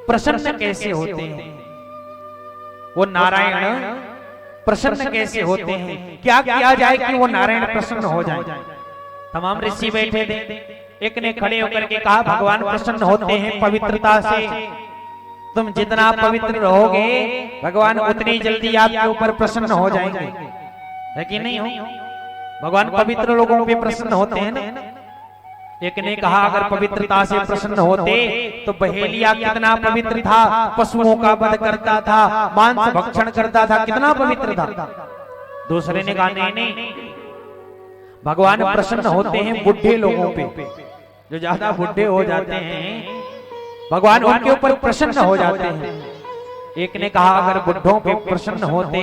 प्रसन्न कैसे होते हैं, वो नारायण प्रसन्न कैसे होते हैं, क्या किया जाए कि वो नारायण प्रसन्न हो जाए। तमाम ऋषि बैठे थे, एक ने खड़े होकर के कहा भगवान प्रसन्न होते हैं पवित्रता से, तुम जितना पवित्र रहोगे भगवान उतनी जल्दी आपके ऊपर प्रसन्न हो जाएंगे, है कि नहीं हो? भगवान पवित्र लोगों पे प्रसन्न होते हैं ना। एक ने कहा अगर पवित्रता से प्रसन्न होते तो बहेलिया कितना पवित्र था, पशुओं का वध करता था, मांस भक्षण करता था, कितना पवित्र था। दूसरे ने कहा नहीं, भगवान प्रसन्न होते हैं बुढ़े लोगों पे, जो ज्यादा बुढ़े हो जाते हैं भगवान उनके ऊपर प्रसन्न हो जाते हैं। एक ने कहा अगर बुढ़ों पे प्रसन्न होते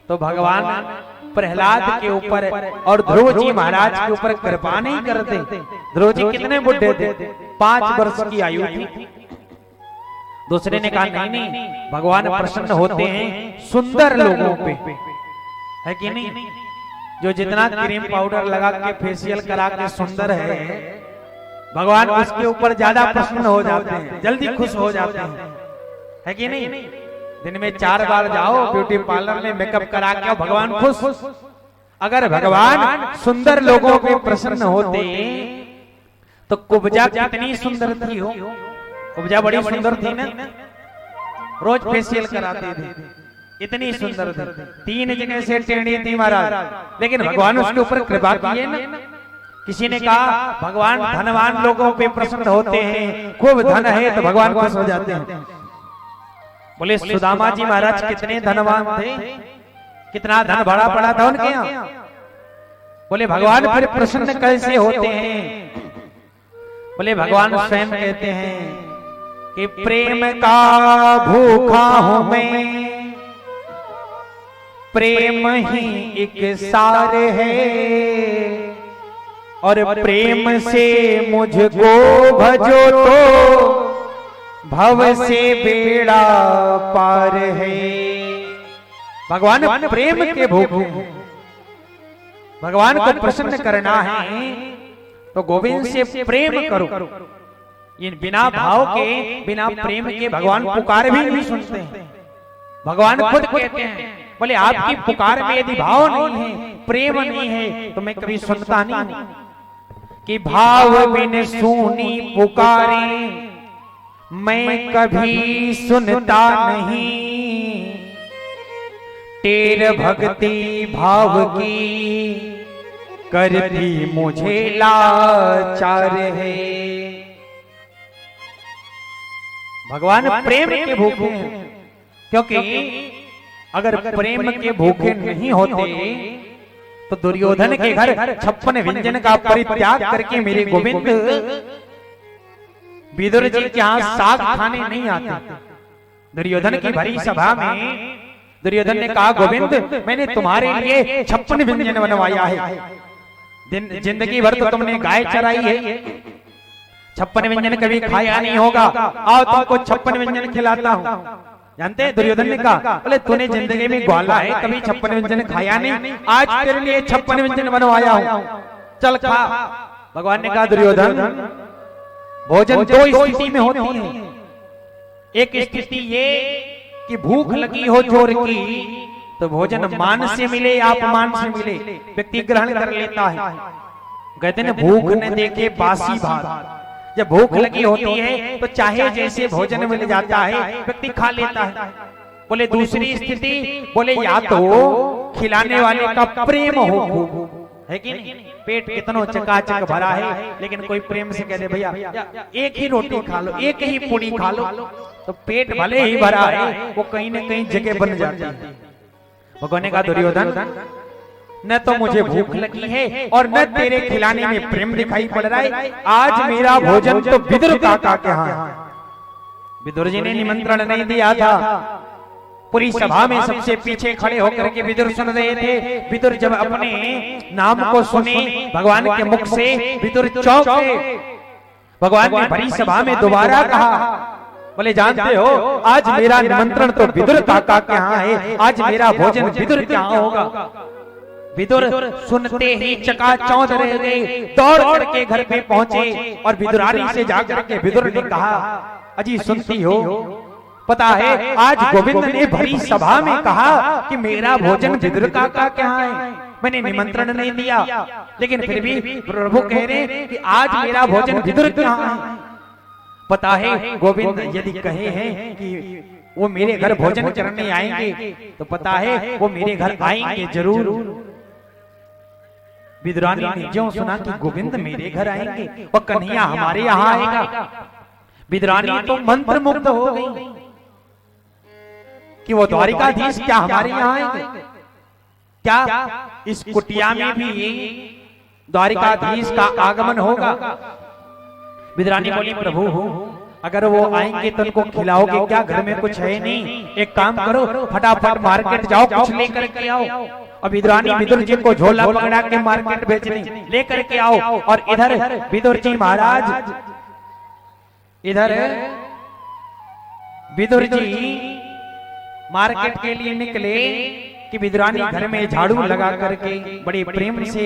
तो भगवान प्रहलाद के ऊपर और ध्रुव जी महाराज के ऊपर कृपा नहीं करते। ध्रुव जी कितने बुढ़े थे, 5 वर्ष की आयु थी। दूसरे ने कहा नहीं, भगवान प्रसन्न होते हैं सुंदर लोगों पे, है कि नहीं? जो जितना क्रीम पाउडर लगा के फेशियल करा के सुंदर है भगवान उसके ऊपर ज्यादा प्रसन्न हो जाते हैं, जल्दी खुश हो जाते हैं, है कि नहीं? दिन में 4 बार जाओ ब्यूटी पार्लर में मेकअप करा के भगवान खुश। अगर भगवान सुंदर लोगों पे प्रसन्न होते तो कुब्जा कितनी सुंदर थी हो, कुब्जा बड़ी सुंदर थी ना, रोज फेशियल कराते थे, इतनी सुंदर थी, 3 जगह से टेढ़ी थी महाराज, लेकिन भगवान उसके ऊपर कृपा किए ना। किसी ने कहा भगवान धनवान लोगों पे प्रसन्न होते हैं, खूब धन है तो भगवान खुश हो जाते हैं। बोले सुदामा जी महाराज कितने धनवान थे, कितना धन भरा पड़ा था उनके यहाँ। बोले भगवान फिर प्रसन्न कैसे होते हैं? बोले भगवान स्वयं कहते हैं कि प्रेम का भूखा हूं मैं, प्रेम ही एक सार है, और प्रेम से मुझको भजो तो भव से बेड़ा पार है। भगवान प्रेम के भूखे हैं, भगवान को प्रसन्न करना है तो गोविंद से प्रेम करो। ये बिना भाव के बिना प्रेम के भगवान पुकार भी नहीं सुनते हैं। भगवान खुद कहते हैं बोले आपकी पुकार में यदि भाव नहीं है, प्रेम नहीं है तो मैं कभी सुनता नहीं। कि भाव बिन सुनी पुकारे मैं कभी सुनता नहीं, तेर भक्ति भाव की करती मुझे लाचार है। भगवान प्रेम के भूखे हैं, क्योंकि अगर प्रेम के भूखे नहीं होते तो दुर्योधन के घर 56 व्यंजन का परित्याग करके मेरे गोविंद विदुर जी के यहाँ साग खाने नहीं आते। दुर्योधन की भरी सभा में दुर्योधन ने कहा गोविंद मैंने तुम्हारे लिए 56 व्यंजन बनवाया है, जिंदगी भर तो तुमने गाय चराई है, 56 व्यंजन कभी खाया नहीं होगा, आओ तुमको 56 व्यंजन खिलाता हूँ। जानते हैं दुर्योधन ने कहा बोले तूने जिंदगी में ग्वाला है, कभी 56 व्यंजन खाया नहीं, आज तेरे लिए 56 व्यंजन बनवाया हूँ, चल खा। भगवान ने कहा दुर्योधन भोजन 2 स्थिति में होती है, एक स्थिति ये कि भूख लगी हो जोर की तो भोजन मान से मिले या अपमान से मिले व्यक्ति ग्रहण कर लेता है। कहते हैं भूख न देखे बासी भात, जब भूख लगी होती है तो चाहे जैसे भोजन मिल जाता है व्यक्ति खा लेता है। बोले दूसरी स्थिति बोले या तो खिलाने वाले का प्रेम हो, है कि नहीं? पेट कितना चकाचक भरा है लेकिन कोई प्रेम से कह दे भैया एक ही रोटी खा लो, एक ही पूरी खा लो, तो पेट भले ही भरा है वो कहीं न कहीं जगह बन जाती है। भगवान ने कहा दुर्योधन न तो मुझे भूख लगी है और न तेरे खिलाने में प्रेम दिखाई पड़ रहा है, आज मेरा भोजन तो विदुर काका के यहाँ। विदुर जी ने निमंत्रण नहीं दिया था, पूरी सभा में सबसे पीछे खड़े होकर के विदुर सुन रहे थे। विदुर जब अपने नाम को सुने भगवान के मुख से विदुर चौंके। भगवान ने भरी सभा में दोबारा कहा बोले जानते हो आज मेरा निमंत्रण तो विदुर काका के यहाँ है, आज मेरा भोजन विदुर के यहाँ होगा। विदुर सुनते ही चकाचौंध रह गए, दौड़ करके घर पे पहुंचे और विदुरारी से जाकर के विदुर ने कहा अजी सुनती हो, पता है आज गोविंद ने भरी सभा में कहा कि मेरा भोजन विदुर काका क्या है, मैंने निमंत्रण नहीं दिया, लेकिन फिर भी प्रभु कह रहे हैं कि आज मेरा भोजन विदुर क्या है। पता है गोविंद यदि कहे हैं कि वो मेरे घर भोजन करने आएंगे, तो पता है वो मेरे घर आएंगे जरूर। विदुरानी ने जो सुना कि गोविंद मेरे घर आएंगे और कन्हैया हमारे यहाँ आएगा, विदुरानी तो मंत्र मुग्ध हो गई कि वो द्वारिकाधीश क्या हमारे यहाँ आएंगे, क्या इस कुटिया में भी द्वारिकाधीश का आगमन होगा। विदुरानी बोली प्रभु अगर वो आएंगे तो उनको खिलाओगे क्या, घर में कुछ है नहीं, एक काम करो फटाफट मार्केट जाओ कुछ लेकर के आओ। अब विदुरानी विदुर जी को झोला पकड़ा के मार्केट भेजने लेकर के आओ, और इधर विदुर जी महाराज, इधर विदुर जी मार्केट के लिए निकले कि विदुरानी घर में झाड़ू लगा करके बड़े प्रेम से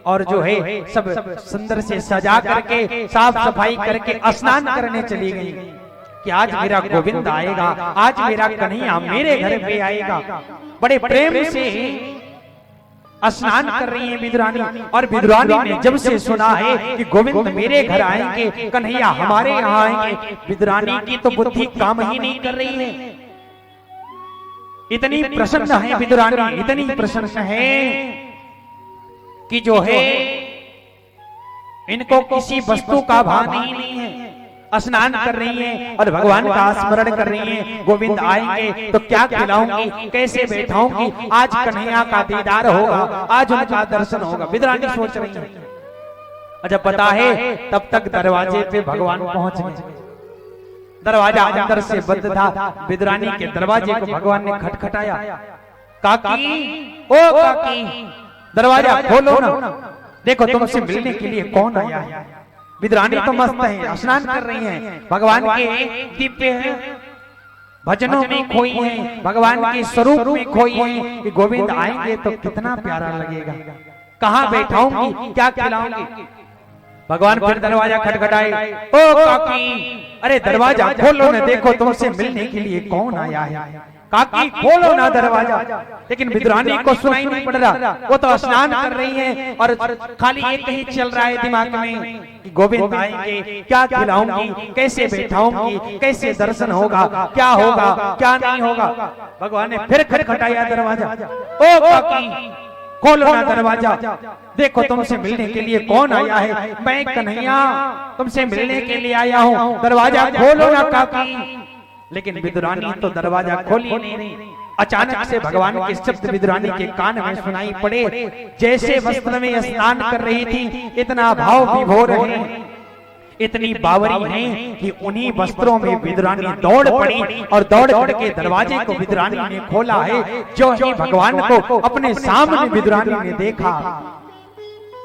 और जो है सब सुंदर से सजा करके साफ सफाई करके स्नान करने चली गई कि आज मेरा गोविंद आएगा, आज मेरा कन्हैया मेरे घर पे आएगा। बड़े प्रेम से स्नान कर रही है विदुरानी, और विदुरानी ने जब से सुना है कि गोविंद मेरे घर आएंगे, कन्हैया हमारे यहाँ आएंगे, विदुरानी की तो बुद्धि काम ही नहीं कर रही है। इतनी प्रसन्न है विदुरानी, इतनी प्रसन्न है कि जो है इनको किसी वस्तु का भान ही नहीं है। स्नान कर रही हैं और भगवान का स्मरण कर रही हैं, गोविंद आएंगे तो क्या खिलाऊंगी, कैसे बैठाऊंगी, आज कन्हैया का दीदार होगा, आज उनका दर्शन होगा, विदुरानी सोच रही है। अच्छा पता है तब तक दरवाजे पे भगवान पहुंच गए। दरवाजा अंदर से बंद था, विदुरानी के दरवाजे को भगवान ने खटखटाया, काकी ओ काकी दरवाजा खोलो ना, देखो तुमसे मिलने के लिए कौन आया है। विदुरानी तो मस्त है, स्नान कर रही हैं, भगवान के दिव्य है भजनों में खोई है, भगवान के स्वरूप में खोई है कि गोविंद आएंगे तो कितना प्यारा लगेगा, कहाँ बैठाऊंगी, क्या खिलाऊंगी। भगवान फिर दरवाजा खटखटाए, ओ काकी अरे दरवाजा खोलो ना, देखो तुमसे मिलने के लिए कौन आया है, काकी खोलो ना दरवाजा। लेकिन विदुरानी को सुनाई नहीं पड़ रहा, वो तो स्नान कर रही है और खाली एक ही चल रहा है दिमाग में कि गोविंद आएंगे, क्या खिलाऊंगी, कैसे बैठाऊंगी, कैसे दर्शन होगा, क्या होगा क्या नहीं होगा। भगवान ने फिर खटखटाया दरवाजा, ओ काकी खोलो ना दरवाजा, देखो तुमसे मिलने के लिए कौन आया है, मैं कन्हैया तुमसे मिलने के लिए आया हूँ, दरवाजा खोलो ना काकी। लेकिन विदुरानी तो दरवाजा खोली नहीं। अचानक से भगवान के शब्द विदुरानी के कान में सुनाई पड़े, जैसे वस्त्र में स्नान कर रही थी, इतना भाव विभोर है, इतनी बावरी है कि उन्हीं वस्त्रों में विदुरानी दौड़ पड़ी और दौड़ के दरवाजे को विदुरानी ने खोला है। जो ही भगवान को अपने सामने विदुरानी ने देखा,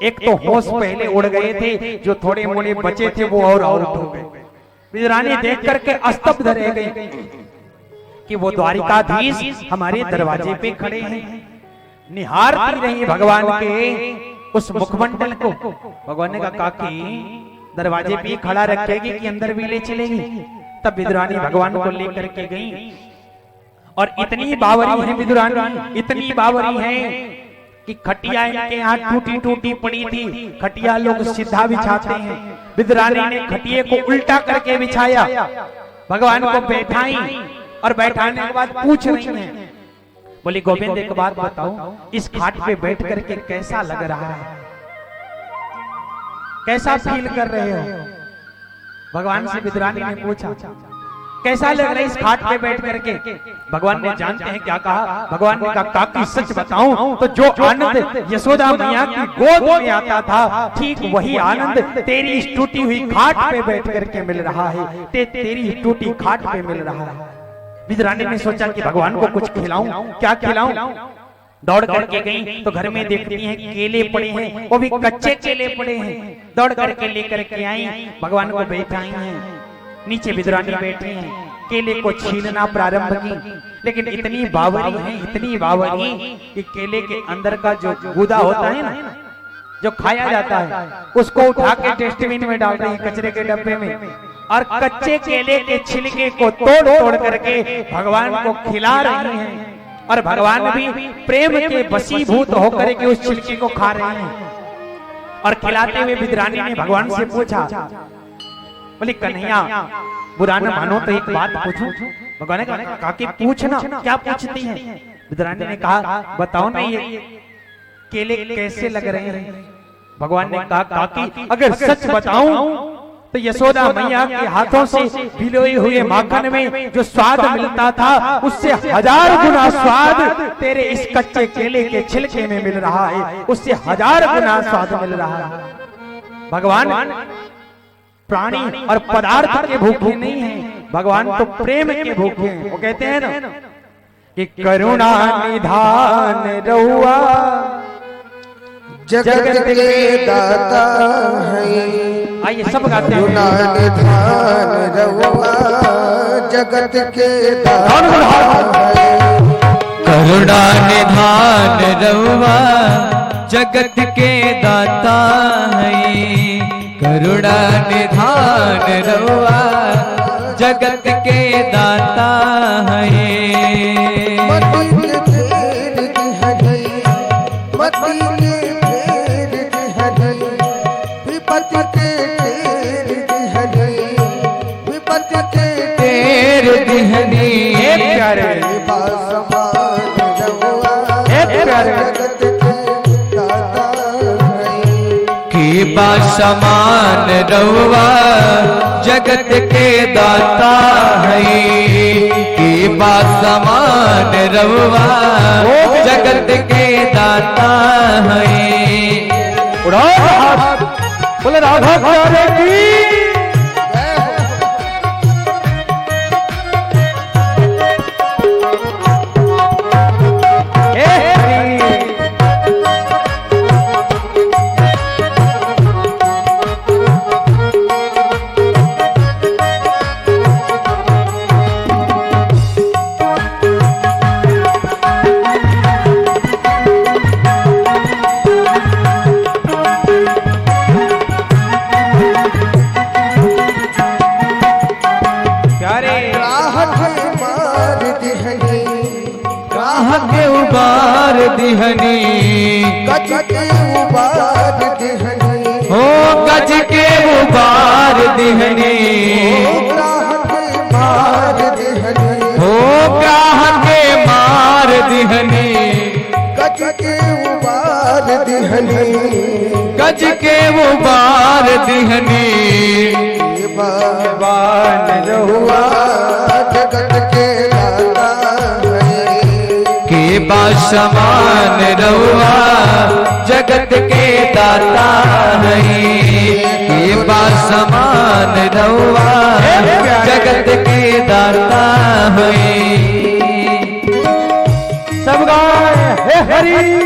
एक तो होश पहले उड़ गए थे, जो थोड़े मोड़े बचे थे वो और आउट हो गए। विदुरानी देख करके स्तब्ध रह गई कि वो द्वारिकाधीश हमारे दरवाजे पे खड़े हैं, निहारती रही भगवान के उस मुखमंडल को। भगवान ने कहा काकी दरवाजे पे खड़ा रखेगी कि अंदर भी ले चलेगी। तब विदुरानी भगवान को लेकर के गई, और इतनी बावरी है विदुरानी, इतनी बावरी है कि खटिया इनके यहाँ टूटी टूटी पड़ी थी, खटिया लोग सीधा बिछाते हैं, विदुरानी ने खटिये को उल्टा करके बिछाया, भगवान को बैठाई और बैठाने के बाद पूछ रही हैं, बोली गोविंद एक बात बताओ, इस खाट पे बैठ करके कैसा लग रहा है, कैसा फील कर रहे हो। भगवान से विदुरानी ने पूछा कैसा लग रहा है इस खाट पे बैठ करके। भगवान ने जानते हैं क्या कहा, भगवान ने कहा काकी सच बताऊं तो जो आनंद यशोदा मैया की गोद में आता था, ठीक वही आनंद तेरी इस टूटी हुई खाट पे बैठ करके मिल रहा है, तेरी टूटी खाट पे मिल रहा है। विदुरानी ने सोचा कि भगवान को कुछ खिलाऊं, क्या खिलाऊं। दौड़ करके गई तो घर में देखती हैं केले पड़े हैं, वो भी कच्चे केले पड़े हैं, दौड़ करके लेकर के आई, भगवान को बैठाई हैं, नीचे विदुरानी बैठी हैं, केले को छीलना प्रारंभ की। लेकिन इतनी बावरी है, इतनी बावरी कि केले के अंदर का जो गूदा होता है ना, जो खाया जाता है, उसको उठा के डस्टबिन में डाल रही है, कचरे के डब्बे में। और कच्चे केले के छिलके को तोड़ तोड़ करके भगवान को खिला रही हैं और भगवान भी प्रेम के वशीभूत होकर के उस छिलके को खा रहे हैं। और खिलाते हुए विद्रानी ने भगवान से पूछा, बोले कन्हैया बुरा न मानो तो एक बात पूछूं। भगवान ने कहा कि पूछना, क्या पूछती हैं? विद्रानी ने कहा बताओ ना ये केले कैसे लग रहे हैं? भगवान ने कहा काकी अगर सच बताऊं तो यशोदा मैया के हाथों से भिलोए हुए माखन में जो स्वाद मिलता था उससे 1000 गुना स्वाद तेरे इस कच्चे केले के छिलके में मिल रहा है, उससे 1000 गुना स्वाद मिल रहा है। भगवान प्राणी और पदार्थ के भूखे नहीं हैं, भगवान तो प्रेम के भूखे हैं। वो कहते हैं ना कि करुणा निधान रहुआ जगत के दाता है। आइए सब गाते हैं। करुणा निधान रहुआ जगत के दाता है। करुणा निधान रहुआ जगत के दाता है। करुणा निधान रहुआ जगत के दाता है। समान रहुआ जगत के दाता है। की बात समान रहुआ जगत के दाता है। बोले राधा प्यारे की दिहनी गज के उबार दिहनी हो गज के उबार दिहनी मार दिहनी हो ग्राह के मार दिहनी गज के उबार दिहनी गज के उबार दिहनी। बान रहुआ जगत के दाता के बासमान रहुआ जगत के दाता है। के बासमान रहुआ जगत के दाता है। सब गाए हे हरि।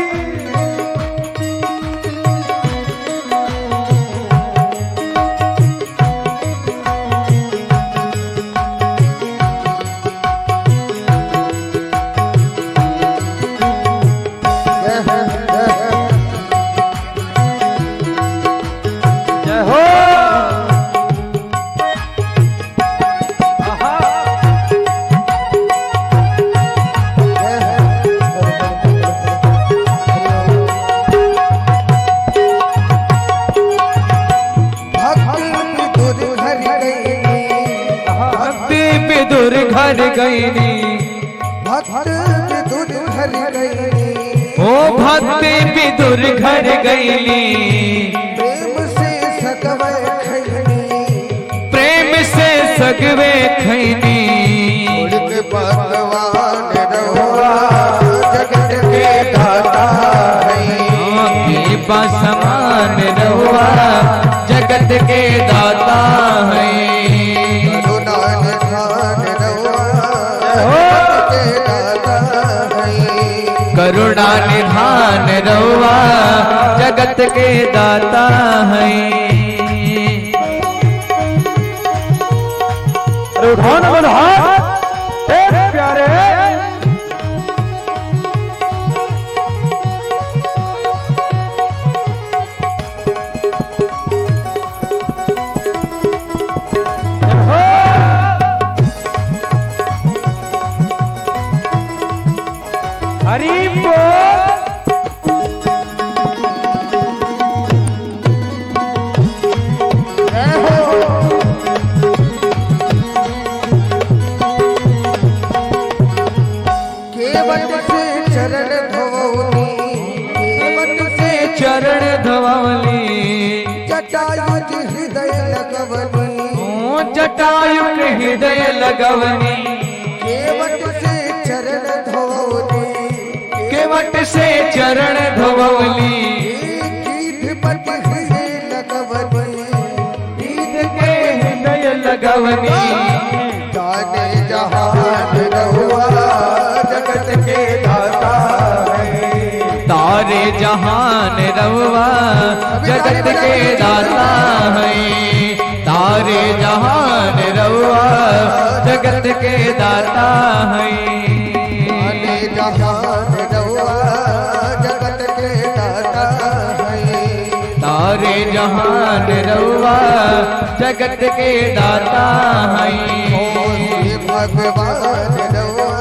घर गईनी भक्त विदुर घर गईनी ओ भक्ति विदुर घर गईनी। प्रेम से सगवे खैनी प्रेम से सगवे खैनी। उड़के भगवान रहुआ जगत के दाता है। के बासमान रहुआ जगत के दाता है। करुणा निधान रहुआ जगत के दाता है। प्यारे केवट से चरण धोवनी, केवट से चरण धवली, जटायु के हृदय लगवनी, जटायु के हृदय लगवनी, केवट से चरण धोवनी, केवट से चरण धवली, कीट हृदय लगवनी, ईद के हृदय लगवनी, जाने जहान रहुआ जगत के दाता है, तारे जहान रहुआ जगत के दाता है, तारे जहान रहुआ जगत के दाता है, जाने जहान रहुआ जगत के दाता है, तारे जहान रहुआ जगत के दाता है, हे भगवान रहुआ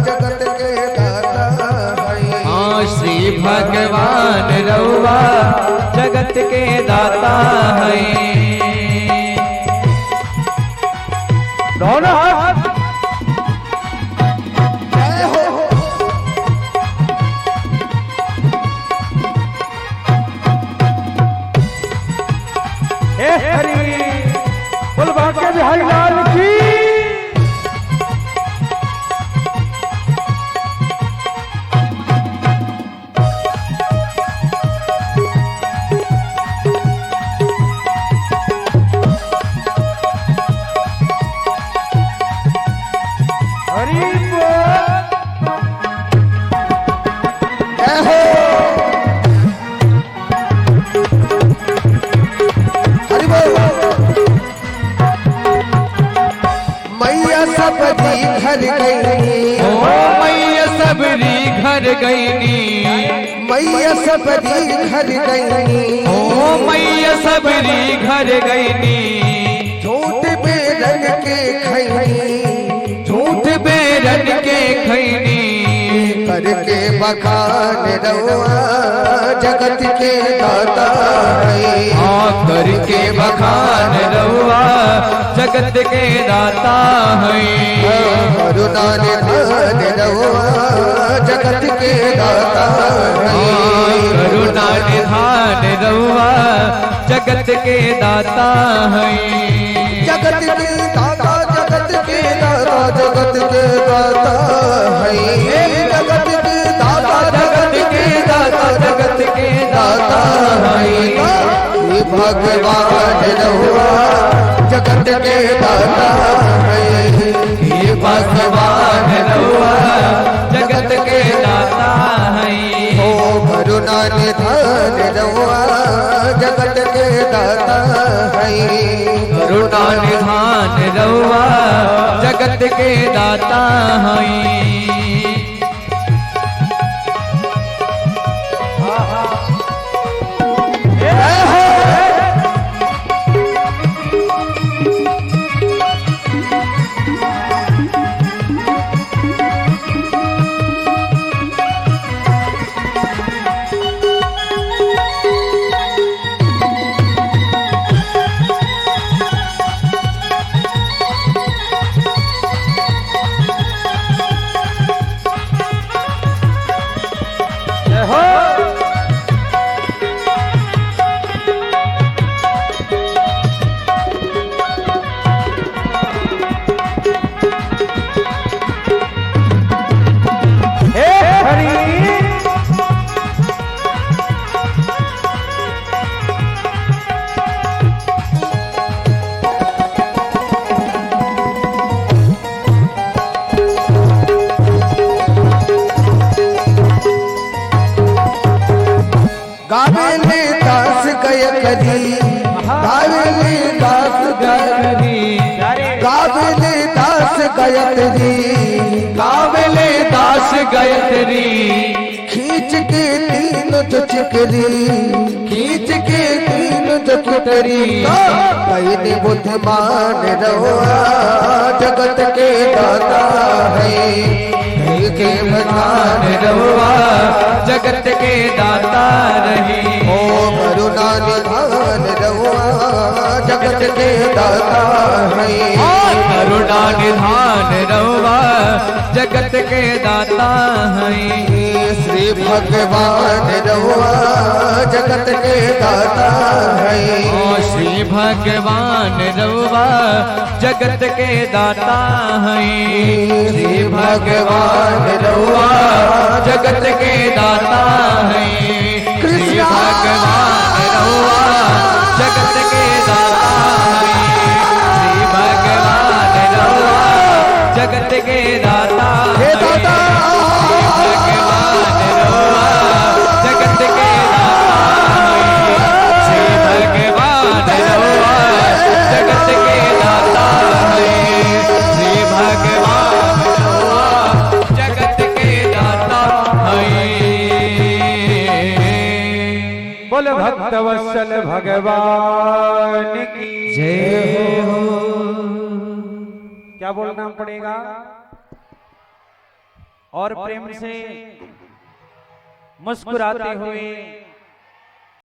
जगत के दाता है, हाँ श्री भगवान रहुआ जगत के दाता है। दोनों हाथ जय हो हे हरि बोल बाके बिहारी लाल की। हरि जय हो हरि बोल। मैया सबरी घर गई, ओ मैया सबरी घर गईनी, मैया सबरी घर गई, ओ मैया सबरी घर गईनी, झूठ पे रंग के खैनी, झूठ बेरन के खैनी, करके बखान रहुआ जगत के दाता है, हाँ करके बखान रहुआ जगत के दाता है, करुणा निधान रहुआ जगत के दाता है, करुणा निधान रहुआ जगत के दाता है, जगत के दाता जगत के दाता जगत के दाता है, जगत के दाता जगत के दाता जगत के दाता है, हे भगवान रहुआ जगत के दाता है, ये भगवान रहुआ जगत के दाता है, ओ करुणा निधान रहुआ जगत के दाता है, करुणा निधान रहुआ जगत के दाता है। गावेले दास गय करी, गावेले दास गय करी, गावेले दास गय करी, कावले दास गायत्री, खींच के तीन चुचकरी, खींच के तीन चतुरी, कहीं बुद्धिमान रहुआ जगत के दाता है, के भगवान रहुआ जगत के दाता रही, ओ करुणा निधान रहुआ जगत के दाता है, करुणा निधान रहुआ जगत के दाता हैं। श्री भगवान रउआ जगत के दाता है। श्री भगवान रउआ जगत के दाता हैं। श्री भगवान रउआ जगत के दाता हैं। श्री भगवान रउआ जगत के दाता हैं। श्री भगवान रउआ जगत के दाता हे दाता भगवान रउआ जगत के दाता हैं। श्री भगवान रउआ जगत के दाता हैं। श्री भगवान रउआ जगत के दाता हैं। बोल भक्त वत्सल भगवान की जय हो। क्या बोलना पड़ेगा और प्रेम से मुस्कुराते हुए